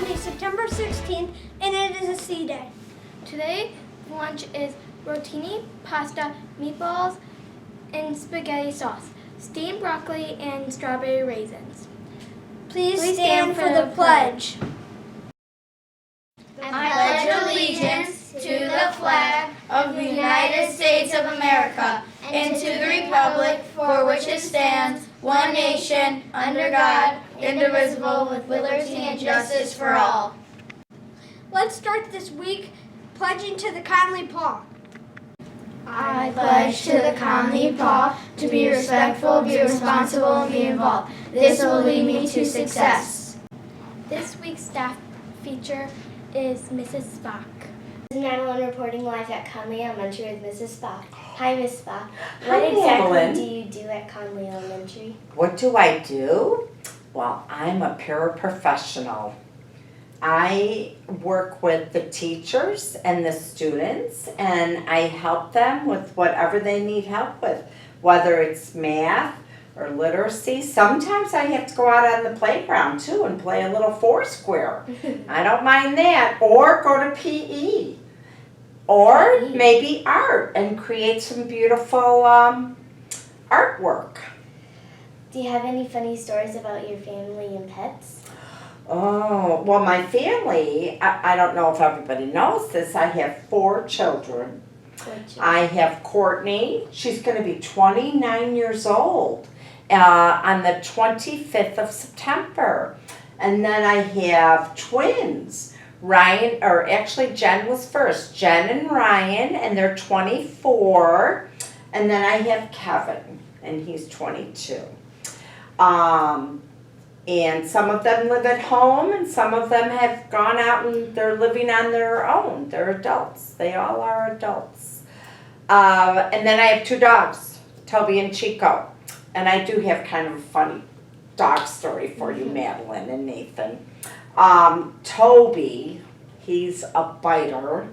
Monday, September 16th, and it is a C day. Today, lunch is rotini, pasta, meatballs, and spaghetti sauce, steamed broccoli, and strawberry raisins. Please stand for the pledge. I pledge allegiance to the flag of the United States of America and to the republic for which it stands, one nation, under God, indivisible, with liberty and justice for all. Let's start this week pledging to the Conley Paw. I pledge to the Conley Paw to be respectful, be responsible, and be involved. This will lead me to success. This week's staff feature is Mrs. Szpak. This is Madeline reporting live at Conley Elementary with Mrs. Szpak. Hi, Ms. Szpak. Hi, What exactly Madeline. do you do at Conley Elementary? What do I do? Well, I'm a paraprofessional. I work with the teachers and the students, and I help them with whatever they need help with, whether it's math or literacy. Sometimes I have to go out on the playground too and play a little Foursquare. I don't mind that. Or go to PE. Or maybe art and create some beautiful artwork. Do you have any funny stories about your family and pets? Oh, well, my family, I don't know if everybody knows this, I have 4 children. I have Courtney, she's going to be 29 years old on the 25th of September. And then I have twins, Ryan, or actually Jen was first, Jen and Ryan, and they're 24. And then I have Kevin, and he's 22. And some of them live at home, and some of them have gone out and they're living on their own. They're adults. They all are adults. And then I have 2 dogs, Toby and Chico. And I do have kind of a funny dog story for you, Madeline and Nathan. Toby, he's a biter.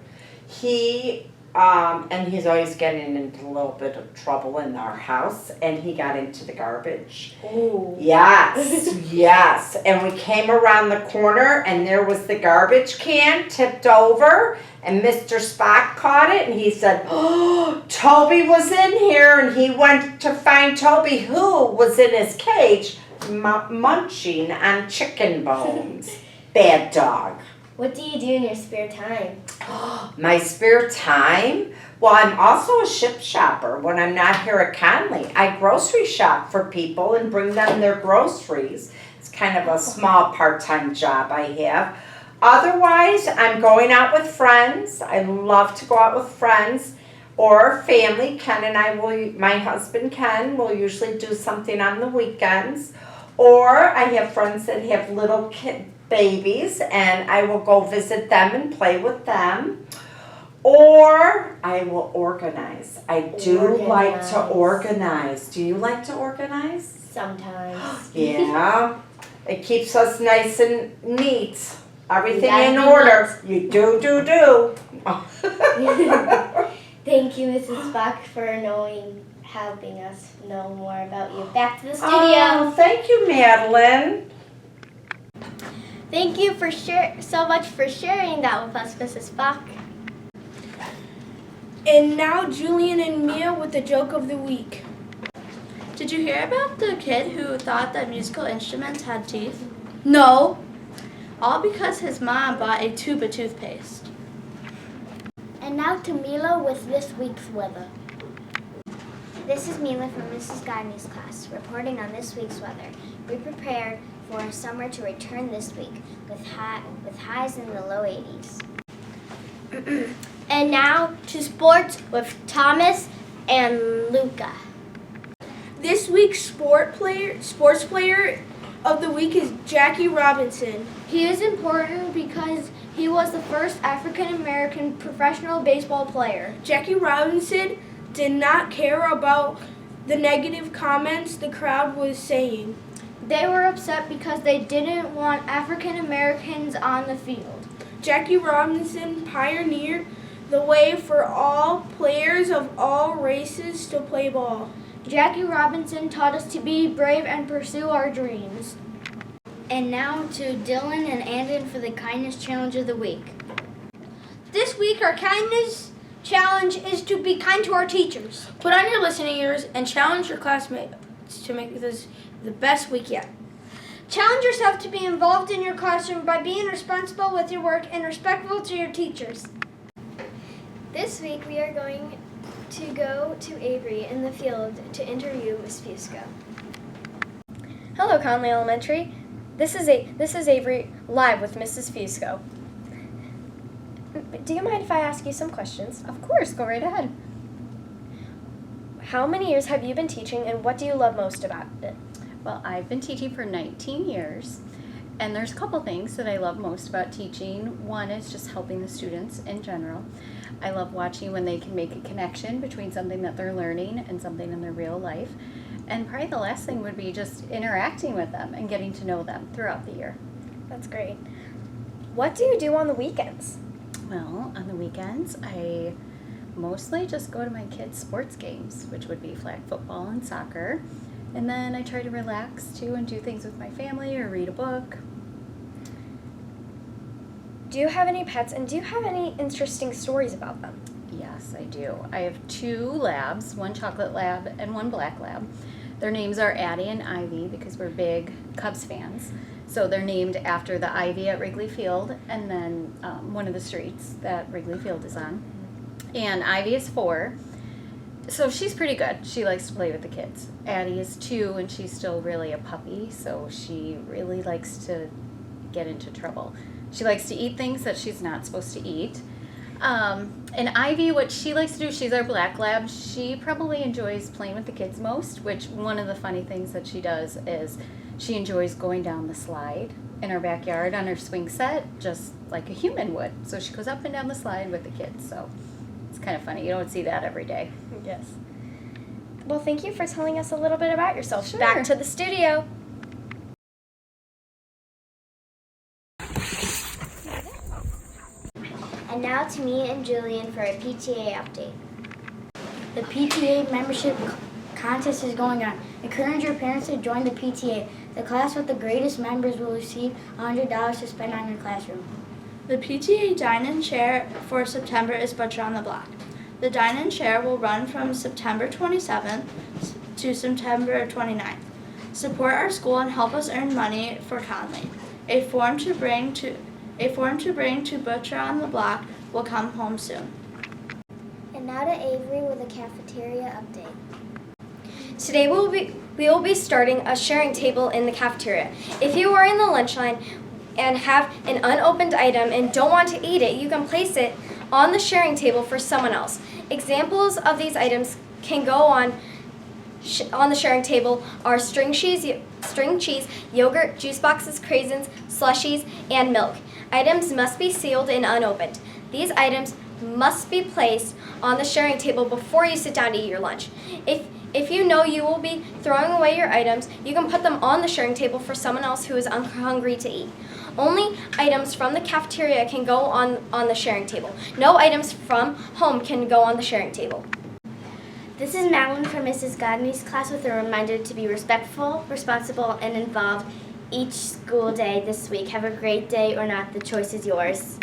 And he's always getting into a little bit of trouble in our house, and he got into the garbage. Oh. Yes, yes. And we came around the corner, and there was the garbage can tipped over, and Mr. Szpak caught it, and he said, "Oh, Toby was in here," and he went to find Toby, who was in his cage munching on chicken bones. Bad dog. What do you do in your spare time? My spare time? Well, I'm also a ship shopper when I'm not here at Conley. I grocery shop for people and bring them their groceries. It's kind of a small part-time job I have. Otherwise, I'm going out with friends. I love to go out with friends or family. Ken and I my husband Ken will usually do something on the weekends. Or I have friends that have little babies, and I will go visit them and play with them. Or I will organize. I do like to organize. Do you like to organize? Sometimes. Yeah. It keeps us nice and neat. Everything in order. You do. Thank you, Mrs. Szpak, for helping us know more about you. Back to the studio. Oh, thank you, Madeline. Thank you so much for sharing that with us, Mrs. Szpak. And now Julian and Mia with the joke of the week. Did you hear about the kid who thought that musical instruments had teeth? No. All because his mom bought a tube of toothpaste. And now to Mila with this week's weather. This is Mila from Mrs. Gardney's class, reporting on this week's weather. Be prepared for summer to return this week with highs in the low 80s. And now to sports with Thomas and Luca. This week's sports player of the week is Jackie Robinson. He is important because he was the first African American professional baseball player. Jackie Robinson did not care about the negative comments the crowd was saying. They were upset because they didn't want African Americans on the field. Jackie Robinson pioneered the way for all players of all races to play ball. Jackie Robinson taught us to be brave and pursue our dreams. And now to Dylan and Andon for the kindness challenge of the week. This week, our kindness challenge is to be kind to our teachers. Put on your listening ears and challenge your classmates to make this the best week yet. Challenge yourself to be involved in your classroom by being responsible with your work and respectful to your teachers. This week we are going to go to Avery in the field to interview Miss Fusco. Hello, Conley Elementary. This is Avery live with Mrs. Fusco. Do you mind if I ask you some questions? Of course, go right ahead. How many years have you been teaching, and what do you love most about it? Well, I've been teaching for 19 years, and there's a couple things that I love most about teaching. One is just helping the students in general. I love watching when they can make a connection between something that they're learning and something in their real life. And probably the last thing would be just interacting with them and getting to know them throughout the year. That's great. What do you do on the weekends? Well, on the weekends, I mostly just go to my kids' sports games, which would be flag football and soccer. And then I try to relax too and do things with my family or read a book. Do you have any pets, and do you have any interesting stories about them? Yes, I do. I have 2 labs, one chocolate lab and one black lab. Their names are Addie and Ivy because we're big Cubs fans. So they're named after the ivy at Wrigley Field and then one of the streets that Wrigley Field is on. And Ivy is 4. So she's pretty good. She likes to play with the kids. Addie is 2, and she's still really a puppy, so she really likes to get into trouble. She likes to eat things that she's not supposed to eat. And Ivy, what she likes to do, she's our black lab. She probably enjoys playing with the kids most, which one of the funny things that she does is she enjoys going down the slide in our backyard on her swing set, just like a human would. So she goes up and down the slide with the kids, so it's kind of funny. You don't see that every day. Yes. Well, thank you for telling us a little bit about yourself. Sure. Back to the studio. And now to me and Julian for a PTA update. The PTA membership contest is going on. Encourage your parents to join the PTA. The class with the greatest members will receive $100 to spend on your classroom. The PTA Dine-In Share for September is Butcher on the Block. The Dine-In Share will run from September 27th to September 29th. Support our school and help us earn money for Conley. A form to bring to Butcher on the Block will come home soon. And now to Avery with a cafeteria update. Today we will be starting a sharing table in the cafeteria. If you are in the lunch line and have an unopened item and don't want to eat it, you can place it on the sharing table for someone else. Examples of these items can go on the sharing table are string cheese, yogurt, juice boxes, craisins, slushies, and milk. Items must be sealed and unopened. These items must be placed on the sharing table before you sit down to eat your lunch. If you know you will be throwing away your items, you can put them on the sharing table for someone else who is hungry to eat. Only items from the cafeteria can go on the sharing table. No items from home can go on the sharing table. This is Madeline from Mrs. Godney's class with a reminder to be respectful, responsible, and involved each school day this week. Have a great day or not. The choice is yours.